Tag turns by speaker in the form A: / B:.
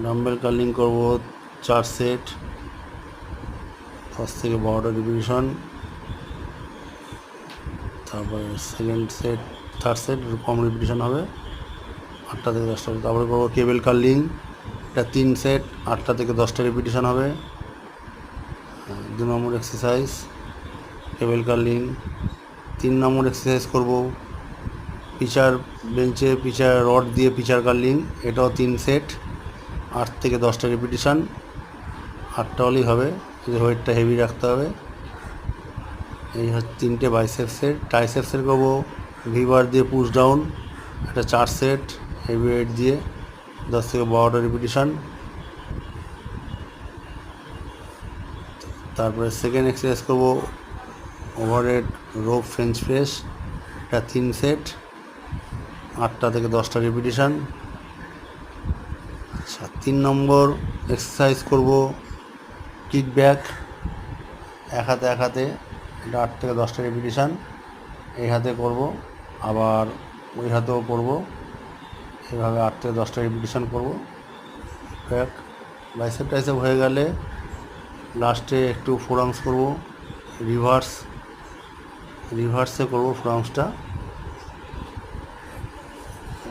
A: Dumbbell curling করব 4 set, 10 থেকে 12টা repetition. তারপরে সেকেন্ড সেট, থার্ড সেট কম রিপিটিশন হবে, 8টা থেকে 10টা। তারপরে করবো কেবল কার্লিং, এটা 3 সেট, 8টা থেকে 10টা রিপিটিশন হবে। 2 নম্বর এক্সারসাইজ কেবল কার্লিং। 3 নম্বর এক্সারসাইজ করব পিচার বেঞ্চে পিচার রড দিয়ে পিচার কার্লিং, এটাও 3 সেট, 8 থেকে 10টা রিপিটিশন। 8টা হলেই হবে, ওয়েটটা হেভি রাখতে হবে। এই হচ্ছে 3টে বাইসেপসের। ট্রাইসেপসের করবো ভিবার দিয়ে পুশ ডাউন, এটা 4 সেট হেভি ওয়েট দিয়ে, 10 থেকে 12টা রিপিটিশন। তারপরে সেকেন্ড এক্সারসাইজ করবো ওভারহেড রোপ ফ্রেঞ্চ প্রেস, এটা 3 সেট, 8টা থেকে 10টা রিপিটিশন। আচ্ছা, 3 নম্বর এক্সারসাইজ করব কিক ব্যাক, এক হাতে, এটা 8 থেকে 10টা রিপিটিশন। এই হাতে করব, আবার ওই হাতেও করব, এভাবে 8 থেকে 10টা রিপিটিশন করব। ব্যাক বাইসেপ টাইসেপ হয়ে গেলে লাস্টে একটু ফোর আর্মস করব, রিভার্সে করব ফোর আর্মসটা।